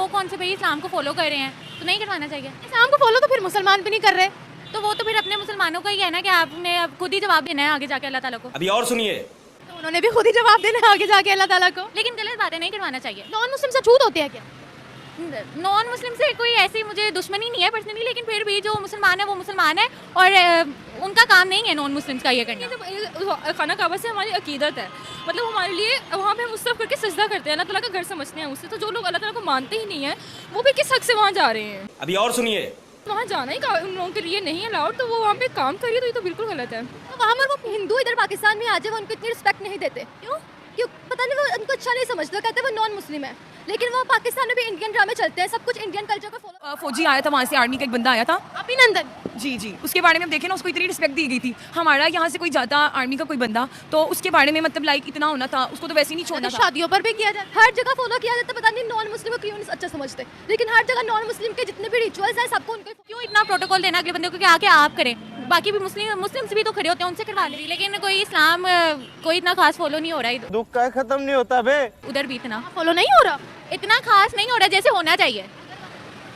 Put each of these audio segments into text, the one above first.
वो कौन से भाई इस्लाम को फॉलो कर रहे हैं, तो नहीं करवाना चाहिए। इस्लाम को फॉलो तो फिर मुसलमान भी नहीं कर रहे, तो वो तो फिर अपने मुसलमानों का ही है ना कि आपने अब खुद ही जवाब देना है आगे जाके अल्लाह ताला को। अभी और सुनिए, तो उन्होंने भी खुद ही जवाब देना है आगे जाके अल्लाह ताला को। लेकिन गलत बात है, नहीं करवाना चाहिए। नॉन मुस्लिम से छूत होते हैं क्या? नॉन मुस्लिम से कोई ऐसी मुझे दुश्मनी नहीं है पर्सनली, लेकिन फिर भी जो मुसलमान है वो मुसलमान है और उनका काम नहीं है नॉन मुस्लिम्स का ये करना। जब खाना काबा से हमारी अकीदत है, मतलब हमारे लिए वहाँ पे हम उस तरफ करके सजदा करते हैं, अल्लाह ताला का घर समझते हैं उससे। तो जो लोग अल्लाह ताला को मानते ही नहीं है वो भी किस हक से वहाँ जा रहे हैं? अभी और सुनिए, वहाँ जाना ही उन लोगों के लिए नहीं अलाउड, तो वो वहाँ पे काम करिए, तो ये तो बिल्कुल गलत है। तो वहाँ पर वो हिंदू इधर पाकिस्तान में आ जाए, वो उनको इतनी रिस्पेक्ट नहीं देते, क्यों पता नहीं, वो उनको अच्छा नहीं समझते, कहते हैं वो नॉन मुस्लिम है। लेकिन वो पाकिस्तान में भी इंडियन ड्रामे चलते हैं, सब कुछ इंडियन कल्चर को फॉलो। फौजी आया था वहाँ से, आर्मी का एक बंदा आया था, अभिनंदन जी जी, उसके बारे में हम देखें ना, उसको इतनी रिस्पेक्ट दी गई थी। हमारा यहाँ से कोई जाता आर्मी का कोई बंदा, तो उसके बारे में मतलब लाइक इतना होना था, उसको तो वैसे ही नहीं छोड़ना था। शादियों पर भी किया जाता है, हर जगह फॉलो किया जाता है, पता नहीं नॉन मुस्लिम को क्यों नहीं अच्छा समझते, लेकिन हर जगह नॉन मुस्लिम के जितने भी रिचुअल्स हैं सबको उनको क्यों इतना प्रोटोकॉल देना अगले बंदे को कि आके आप करें, बाकी भी मुस्लिम्स भी तो खड़े होते हैं, उनसे करवा ले। लेकिन कोई इस्लाम कोई इतना खास फॉलो नहीं हो रहा है, दुख का खत्म नहीं होता बे। उधर भी इतना फॉलो नहीं हो रहा, इतना खास नहीं हो रहा जैसे होना चाहिए।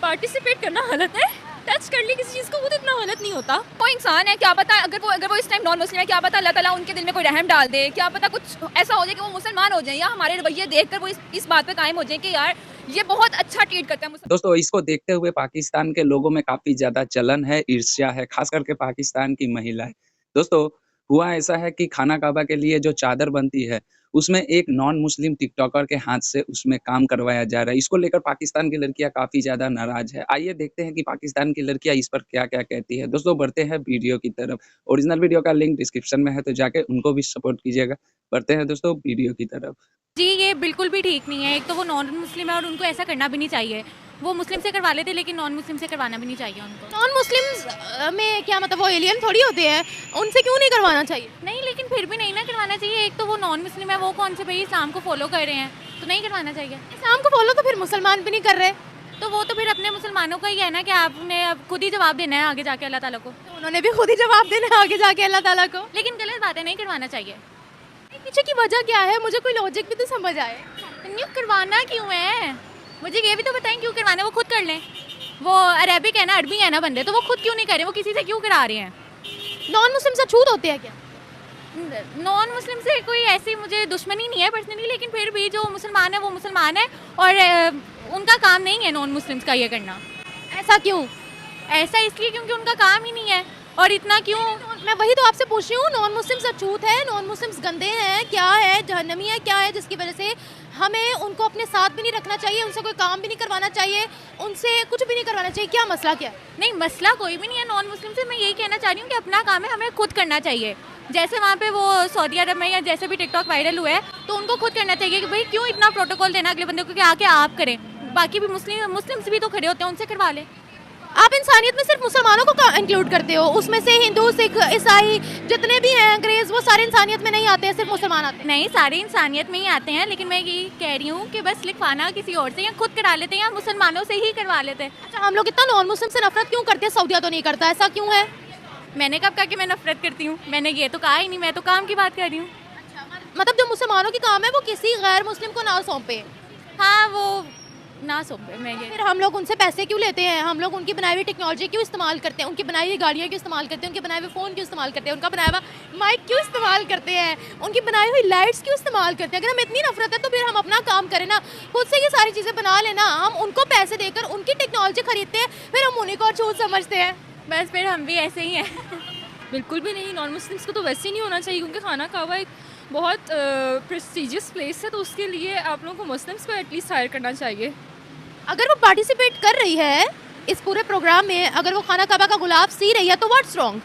पार्टिसिपेट करना गलत है, टच कर ली किसी चीज़ को वो तो इतना गलत नहीं होता। कोई इंसान है, क्या पता अगर वो इस टाइम नॉन मुस्लिम है, क्या पता अल्लाह ताला उनके दिल में कोई रहम डाल दे, क्या पता कुछ ऐसा हो जाए कि वो मुसलमान हो जाए, या हमारे रवैये देखकर वो इस बात पे कायम हो जाए कि यार ये बहुत अच्छा ट्रीट करता है। दोस्तों, इसको देखते हुए पाकिस्तान के लोगों में काफ़ी ज़्यादा चलन है, ईर्ष्या है, खास करके पाकिस्तान की महिलाएं। दोस्तों, हुआ ऐसा है कि खाना काबा के लिए जो चादर बनती है, उसमें एक नॉन मुस्लिम टिकटॉकर के हाथ से उसमें काम करवाया जा रहा है। इसको लेकर पाकिस्तान की लड़कियां काफ़ी ज़्यादा नाराज़ है। आइए देखते हैं कि पाकिस्तान की लड़कियां इस पर क्या-क्या कहती है। दोस्तों, बढ़ते हैं वीडियो की तरफ। ओरिजिनल वीडियो का लिंक डिस्क्रिप्शन में है, तो जाके उनको भी सपोर्ट कीजिएगा। बढ़ते हैं दोस्तों वीडियो की तरफ। जी, ये बिल्कुल भी ठीक नहीं है। एक तो वो नॉन मुस्लिम है और उनको ऐसा करना भी नहीं चाहिए। वो मुस्लिम से करवा लेते, लेकिन नॉन मुस्लिम से करवाना भी नहीं चाहिए उनको। नॉन मुस्लिम में क्या मतलब वो एलियन थोड़ी होते हैं, उनसे क्यों नहीं करवाना चाहिए? नहीं, लेकिन फिर भी नहीं ना करवाना चाहिए। एक तो वो नॉन मुस्लिम है, वो कौन से भाई इस्लाम को फॉलो कर रहे हैं, तो नहीं करवाना चाहिए। इस्लाम को फॉलो तो फिर मुसलमान भी नहीं कर रहे, तो वो तो फिर अपने मुसलमानों का ही है ना कि आपने अब खुद ही जवाब देना है आगे जाके अल्लाह ताला को। तो उन्होंने भी खुद ही जवाब देना है आगे जाके अल्लाह ताला को। लेकिन गलत बात है, नहीं करवाना चाहिए। पीछे की वजह क्या है, मुझे कोई लॉजिक भी तो समझ आए। क्यों करवाना क्यों है, मुझे ये भी तो बताएं क्यों करवाना। वो खुद कर लें, वो अरेबिक है ना, अरबी है ना बंदे, तो वो खुद क्यों नहीं कर रहे, वो किसी से क्यों करा रहे हैं। नॉन मुस्लिम से छूत होते हैं क्या? नॉन मुस्लिम से कोई ऐसी मुझे दुश्मनी नहीं है पर्सनली, लेकिन फिर भी जो मुसलमान है वो मुसलमान है और उनका काम नहीं है नॉन मुस्लिम्स का ये करना। ऐसा क्यों? ऐसा इसलिए क्योंकि उनका काम ही नहीं है। और इतना क्यों, मैं वही तो आपसे पूछ रही हूँ, नॉन मुस्लिम से छूत है, नॉन मुस्लिम्स गंदे हैं, क्या है, जहन्नमी है, क्या है जिसकी वजह से हमें उनको अपने साथ भी नहीं रखना चाहिए, उनसे कोई काम भी नहीं करवाना चाहिए, उनसे कुछ भी नहीं करवाना चाहिए? क्या मसला क्या है? नहीं मसला कोई भी नहीं है नॉन मुस्लिम से। मैं यही कहना चाह रही हूँ कि अपना काम है, हमें खुद करना चाहिए। जैसे वहाँ पे वो सऊदी अरब में या जैसे भी टिकटॉक वायरल हुआ है, तो उनको खुद करना चाहिए कि भाई क्यों इतना प्रोटोकॉल देना अगले बंदे को कि आके आप करें, बाकी भी मुस्लिम्स भी तो खड़े होते हैं, उनसे करवा लें। आप इंसानियत में सिर्फ मुसलमानों को इंक्लूड करते हो, उसमें से हिंदू, सिख, ईसाई जितने भी हैं, अंग्रेज, वो सारे इंसानियत में नहीं आते हैं, सिर्फ मुसलमान आते हैं। नहीं, सारे इंसानियत में ही आते हैं, लेकिन मैं ये कह रही हूँ कि बस लिखवाना किसी और से या खुद करा लेते हैं या मुसलमानों से ही करवा लेते हैं। अच्छा, हम लोग इतना नॉन मुस्लिम से नफरत क्यों करते हैं? सऊदिया तो नहीं करता, ऐसा क्यों है? मैंने कब कहा कि मैं नफरत करती हूँ? मैंने ये तो कहा ही नहीं, मैं तो काम की बात कर रही हूँ। मतलब जो मुसलमानों की काम है वो किसी गैर मुस्लिम को ना सौंपे। हाँ, वो ना सौंपे। मैं ये फिर हम लोग उनसे पैसे क्यों लेते हैं? हम लोग उनकी बनाई हुई टेक्नोलॉजी क्यों इस्तेमाल करते हैं? उनकी बनाई हुई गाड़ियाँ क्यों इस्तेमाल करते हैं? उनके बनाए हुए फ़ोन क्यों इस्तेमाल करते हैं? उनका बनाया हुआ माइक क्यों इस्तेमाल करते हैं? उनकी बनाई हुई लाइट्स क्यों इस्तेमाल करते हैं? अगर हमें इतनी नफरत है तो फिर हम अपना काम करें ना, खुद से ये सारी चीज़ें बना लेना। हम उनको पैसे देकर उनकी टेक्नोलॉजी खरीदते हैं, फिर हम उन्हीं को छूत समझते हैं। बस फिर हम भी ऐसे ही हैं। बिल्कुल भी नहीं, नॉन मुस्लिम्स को तो वैसे ही नहीं होना चाहिए, क्योंकि खाना काबा एक बहुत प्रेस्टिजियस प्लेस है, तो उसके लिए आप लोगों को मुस्लिम्स को एटलीस्ट हायर करना चाहिए। अगर वो पार्टिसिपेट कर रही है इस पूरे प्रोग्राम में, अगर वो खाना काबा का गुलाब सी रही है, तो व्हाट्स रॉन्ग?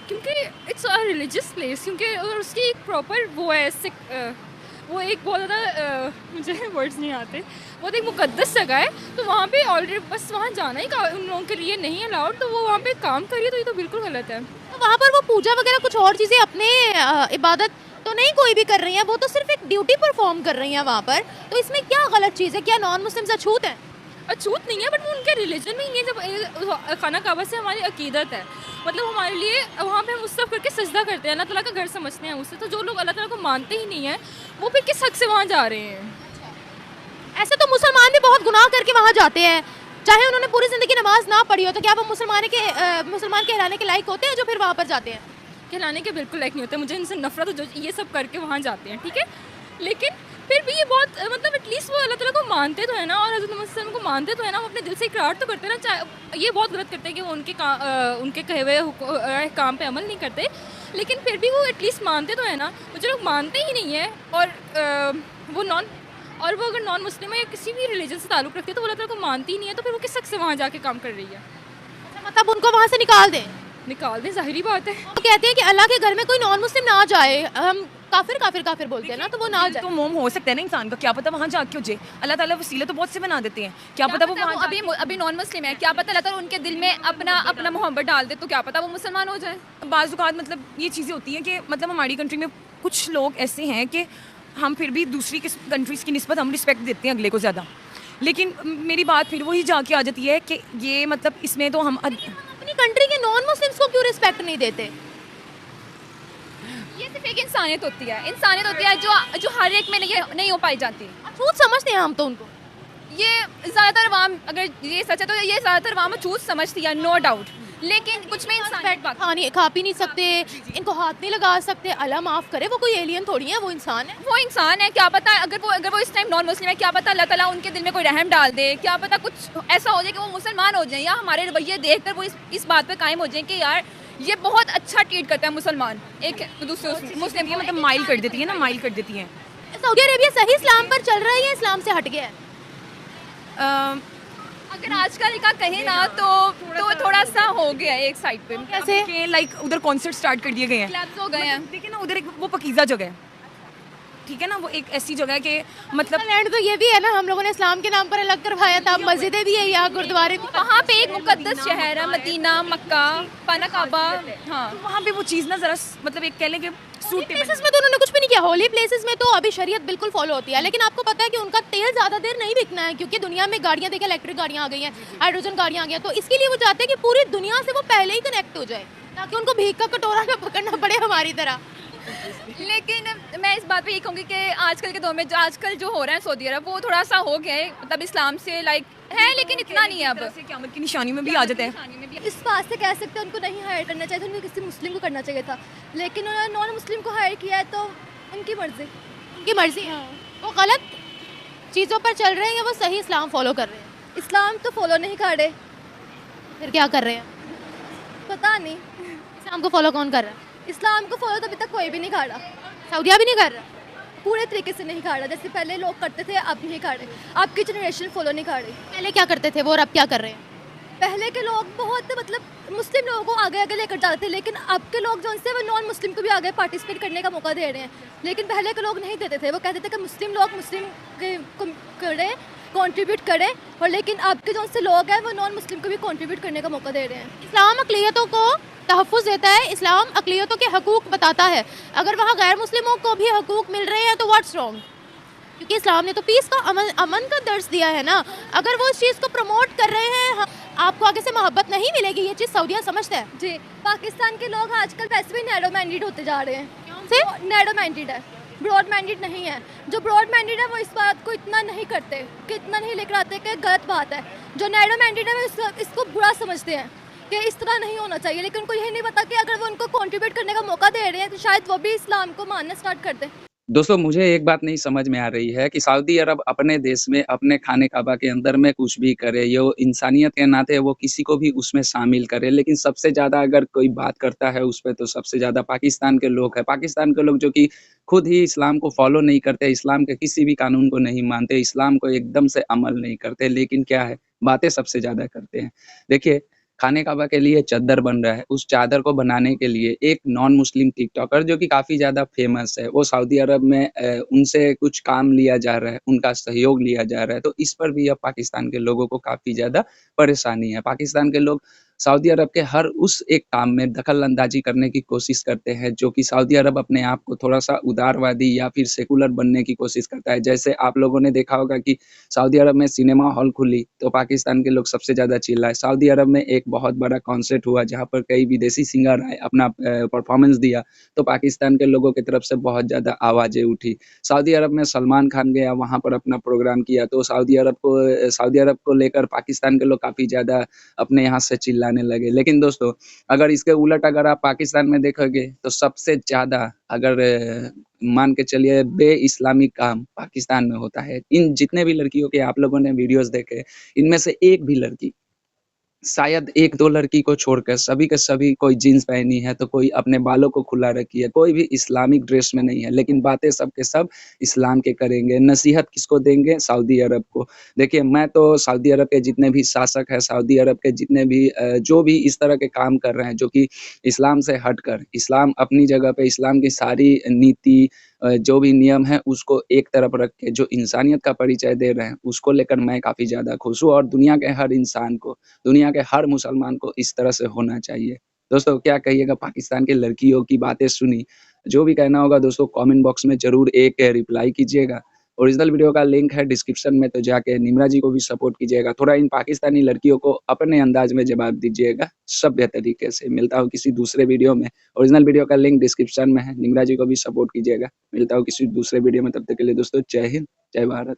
क्योंकि इट्स अ रिलीजियस प्लेस, क्योंकि और उसकी एक प्रॉपर वो है, वो एक बहुत ज़्यादा मुझे वर्ड्स नहीं आते, बहुत एक मुकद्दस जगह है, तो वहाँ पे ऑलरेडी बस वहाँ जाना ही उन लोगों के लिए नहीं अलाउड, तो वो वहाँ पे काम करिए, तो ये तो बिल्कुल गलत है। तो वहाँ पर वो पूजा वगैरह कुछ और चीज़ें अपने इबादत तो नहीं कोई भी कर रही हैं, वो तो सिर्फ एक ड्यूटी परफॉर्म कर रही हैं वहाँ पर, तो इसमें क्या गलत चीज़ है? क्या नॉन मुस्लिम से छूत है? अछूत नहीं है, बट वो उनके रिलीजन में ही है। जब खाना काबा से हमारी अकीदत है, मतलब हमारे लिए वहाँ पे हम उस तरफ करके सजदा करते हैं, अल्लाह ताला का घर समझते हैं उससे। तो जो लोग अल्लाह ताला को मानते ही नहीं है वो फिर किस हक से वहाँ जा रहे हैं? ऐसे तो मुसलमान भी बहुत गुनाह करके वहाँ जाते हैं, चाहे उन्होंने पूरी ज़िंदगी नमाज ना पढ़ी हो, तो क्या वो मुसलमान कहलाने के लायक होते हैं जो फिर वहाँ पर जाते हैं? कहलाने के बिल्कुल लायक नहीं होते। मुझे इनसे नफरत है जो ये सब करके वहाँ जाते हैं, ठीक है। लेकिन फिर भी ये बहुत मतलब एटलीस्ट वो अल्लाह ताला को मानते तो है ना, और हज़रत मोहम्मद सल्लल्लाहु अलैहि वसल्लम को मानते तो है ना, वो अपने दिल से इकरार तो करते हैं ना। चाहे ये बहुत गलत करते हैं कि वो उनके कहे हुए काम पे अमल नहीं करते, लेकिन फिर भी वो एटलीस्ट मानते तो है ना। वो जो लोग मानते ही नहीं है और वो अगर नॉन मुस्लिम है या किसी भी रिलीजन से ताल्लुक़ रखते हैं तो वो अल्लाह ताला को मानती ही नहीं है, तो फिर वो किस हक़ से वहाँ जाके काम कर रही है? मतलब उनको वहाँ से निकाल दें? निकाल दें, ज़ाहिरी बात है। वो कहते हैं कि अल्लाह के घर में कोई नॉन मुस्लिम ना जाए, हम काफिर बोलते हैं ना, तो वो ना जाए। तो मोम हो सकता है ना इंसान का, क्या पता वहाँ जाके हो जाए। अल्लाह ताला वसीले तो बहुत से बना देते हैं, क्या पता वो वहाँ अभी नॉन मुस्लिम है, क्या पता अल्लाह ताला उनके दिल में अपना मोहब्बत डाल दे, तो क्या पता वो मुसलमान हो जाए। बाज़-औक़ात मतलब ये चीज़ें होती हैं कि मतलब हमारी कंट्री में कुछ लोग ऐसे हैं कि हम फिर भी दूसरी कंट्रीज़ की निस्बत हम रिस्पेक्ट देते हैं अगले को ज़्यादा, लेकिन मेरी बात फिर वही जाके आ जाती है कि ये मतलब इसमें तो हम अपनी कंट्री के नॉन मुस्लिम्स को क्यों रिस्पेक्ट नहीं देते? ये सिर्फ एक इंसानियत होती है जो हर एक में नहीं हो पाई जाती। अछूत समझते हैं हम तो उनको। ये ज़्यादातर वाम, अगर ये सच है तो ये ज़्यादातर वाम छूत समझती है, नो डाउट, लेकिन कुछ में इंसानियत बाकी। खा पी नहीं सकते, इनको हाथ नहीं लगा सकते, अल्लाह माफ़ करे, वो कोई एलियन थोड़ी है, वो इंसान है। वो इंसान है, क्या पता अगर वो इस टाइम नॉन मुस्लिम है, क्या पता अल्लाह ताला उनके दिल में कोई रहम डाल दे, क्या पता कुछ ऐसा हो जाए कि वो मुसलमान हो जाए, या हमारे रवैये देख कर वो इस बात पर कायम हो जाए कि यार ये बहुत अच्छा ट्रीट करता है मुसलमान एक दूसरे मुस्लिम ये मतलब माइल कर देती है ना, माइल कर देती हैं। सऊदी अरेबिया सही इस्लाम पर चल रहा है या इस्लाम से हट गया है? अगर आजकल का कहें ना तो थोड़ा सा हो गया है एक साइड पे, कैसे लाइक उधर कॉन्सर्ट स्टार्ट कर दिए गए हैं, क्लब्स हो गए हैं। देखिए ना उधर एक वो पकीज़ा जगह है, ठीक है ना, वो एक ऐसी जगह है कि मतलब लैंड तो ये भी है ना, हम लोगों ने इस्लाम के नाम पर अलग करवाया था, मस्जिदें भी है यहाँ, गुरुद्वारे भी। वहाँ पे एक मुकद्दस शहर है मदीना, मक्का, पाना काबा। हाँ, वहाँ पे वो चीज़ ना ज़रा मतलब एक कह लें कि प्लेसेस में तो उन्होंने कुछ भी नहीं किया। होली प्लेसेस में तो अभी शरीयत बिल्कुल फॉलो होती है, लेकिन आपको पता है कि उनका तेल ज़्यादा देर नहीं बिकना है, क्योंकि दुनिया में गाड़ियाँ देखिए, इलेक्ट्रिक गाड़ियाँ आ गई हैं, हाइड्रोजन गाड़ियाँ आ गई हैं, तो इसके लिए वो चाहते हैं कि पूरी दुनिया से वो पहले ही कनेक्ट हो जाए, ताकि उनको भीख का कटोरा ना पकड़ना पड़े हमारी तरह। लेकिन मैं इस बात पे ये कहूँगी कि आजकल के दौर में आजकल जो हो रहा है सऊदी अरब, वो थोड़ा सा हो गया है, मतलब इस्लाम से लाइक है, लेकिन इतना नहीं है। अब क़यामत की निशानी में भी आ जाता है। इस बात से कह सकते हैं उनको नहीं हायर करना चाहिए था, उनको किसी मुस्लिम को करना चाहिए था, लेकिन उन्होंने नॉन मुस्लिम को हायर किया है, तो उनकी मर्जी। वो गलत चीज़ों पर चल रहे हैं या वो सही इस्लाम फॉलो कर रहे हैं? इस्लाम तो फॉलो नहीं कर रहे, फिर क्या कर रहे हैं? पता नहीं। इस्लाम को फॉलो कौन कर रहा है? इस्लाम को फॉलो तो अभी तक कोई भी नहीं कर रहा, सऊदिया भी नहीं कर रहा, पूरे तरीके से नहीं कर रहा। जैसे पहले लोग करते थे, अब नहीं कर रहे, अब की जनरेशन फॉलो नहीं कर रही। पहले क्या करते थे वो और अब क्या कर रहे हैं? पहले के लोग बहुत मतलब मुस्लिम लोगों को आगे आगे लेकर जाते थे, लेकिन अब के लोग जो उनसे वो नॉन मुस्लिम को भी आगे पार्टिसिपेट करने का मौका दे रहे हैं, लेकिन पहले के लोग नहीं देते थे। वो कहते थे कि मुस्लिम लोग मुस्लिम करें, कंट्रीब्यूट करें, और लेकिन अब के जो उनसे लोग हैं वो नॉन मुस्लिम को भी कंट्रीब्यूट करने का मौका दे रहे हैं। इस्लाम अक़लियतों को तहफ़्फ़ुज़ देता है, इस्लाम अक़लियतों के हकूक़ बताता है। अगर वहाँ गैर मुस्लिमों को भी हकूक़ मिल रहे हैं तो व्हाट्स रॉन्ग? क्योंकि इस्लाम ने तो पीस का अमन का दर्स दिया है ना। अगर वो इस चीज़ को प्रमोट कर रहे हैं, आपको आगे से मोहब्बत नहीं मिलेगी, ये चीज़ सऊदिया समझता है। जी, पाकिस्तान के लोग आजकल वैसे भी नैरो माइंडेड होते जा रहे हैं। कौन से? नैरो माइंडेड है, ब्रॉड माइंडेड नहीं है। जो ब्रॉड माइंडेड है वो इस बात को इतना नहीं करते, कि इतना नहीं लेकर आते कि गलत बात है। जो नैरो माइंडेड है वो इसको बुरा समझते हैं कि इस तरह नहीं होना चाहिए, लेकिन उनको यही नहीं पता कि अगर वो उनको कंट्रीब्यूट करने का मौका दे रहे हैं तो शायद वो भी इस्लाम को मानना स्टार्ट कर दें। दोस्तों, मुझे एक बात नहीं समझ में आ रही है कि सऊदी अरब अपने देश में अपने खाने काबा के अंदर में कुछ भी करे, ये इंसानियत के नाते वो किसी को भी उसमें शामिल करे, लेकिन सबसे ज़्यादा अगर कोई बात करता है उस पे तो सबसे ज़्यादा पाकिस्तान के लोग हैं। पाकिस्तान के लोग जो कि खुद ही इस्लाम को फॉलो नहीं करते, इस्लाम के किसी भी कानून को नहीं मानते, इस्लाम को एकदम से अमल नहीं करते, लेकिन क्या है, बातें सबसे ज़्यादा करते हैं। देखिए, खाने काबा के लिए चादर बन रहा है, उस चादर को बनाने के लिए एक नॉन मुस्लिम टिकटॉकर जो कि काफ़ी ज़्यादा फेमस है, वो सऊदी अरब में उनसे कुछ काम लिया जा रहा है, उनका सहयोग लिया जा रहा है, तो इस पर भी अब पाकिस्तान के लोगों को काफ़ी ज़्यादा परेशानी है। पाकिस्तान के लोग सऊदी अरब के हर उस एक काम में दखल-अंदाज़ी करने की कोशिश करते हैं, जो कि सऊदी अरब अपने आप को थोड़ा-सा उदारवादी या फिर सेकुलर बनने की कोशिश करता है। जैसे आप लोगों ने देखा होगा कि सऊदी अरब में सिनेमा हॉल खुली, तो पाकिस्तान के लोग सबसे ज़्यादा चिल्लाए। सऊदी अरब में एक बहुत बड़ा कॉन्सर्ट हुआ, जहाँ पर कई विदेशी सिंगर आए, अपना परफ़ॉर्मेंस दिया, तो पाकिस्तान के लोगों की तरफ से बहुत ज़्यादा आवाज़ें उठी। सऊदी अरब में सलमान खान गया, वहाँ पर अपना प्रोग्राम किया, तो सऊदी अरब को लेकर पाकिस्तान के लोग काफ़ी ज़्यादा अपने यहाँ से चिल्लाने लगे। लेकिन दोस्तों, अगर इसके उलट अगर आप पाकिस्तान में देखोगे, तो सबसे ज़्यादा अगर मान के चलिए बे-इस्लामी काम पाकिस्तान में होता है। इन जितने भी लड़कियों के आप लोगों ने वीडियोज़ देखे, इनमें से एक भी लड़की, शायद 1-2 लड़की को छोड़कर सभी के सभी कोई जीन्स पहनी है, तो कोई अपने बालों को खुला रखी है, कोई भी इस्लामिक ड्रेस में नहीं है, लेकिन बातें सब के सब इस्लाम के करेंगे। नसीहत किसको देंगे? सऊदी अरब को। देखिए, मैं तो सऊदी अरब के जितने भी शासक हैं, सऊदी अरब के जितने भी जो भी इस तरह के काम कर रहे हैं, जो कि इस्लाम से हटकर, इस्लाम अपनी जगह पे इस्लाम की सारी नीति जो भी नियम है, उसको एक तरफ रख के जो इंसानियत का परिचय दे रहे हैं, उसको लेकर मैं काफ़ी ज़्यादा खुश हूँ और दुनिया के हर इंसान को, दुनिया के हर मुसलमान को इस तरह से होना चाहिए। दोस्तों, क्या कहिएगा? पाकिस्तान की लड़कियों की बातें सुनी, जो भी कहना होगा दोस्तों कमेंट बॉक्स में ज़रूर एक रिप्लाई कीजिएगा। ओरिजिनल वीडियो का लिंक है डिस्क्रिप्शन में, तो जाके निम्रा जी को भी सपोर्ट कीजिएगा। थोड़ा इन पाकिस्तानी लड़कियों को अपने अंदाज़ में जवाब दीजिएगा, सभ्य तरीके से। मिलता हूँ किसी दूसरे वीडियो में। ओरिजिनल वीडियो का लिंक डिस्क्रिप्शन में है, निम्रा जी को भी सपोर्ट कीजिएगा। मिलता हूँ किसी दूसरे वीडियो में, तब तक के लिए दोस्तों जय हिंद, जय भारत।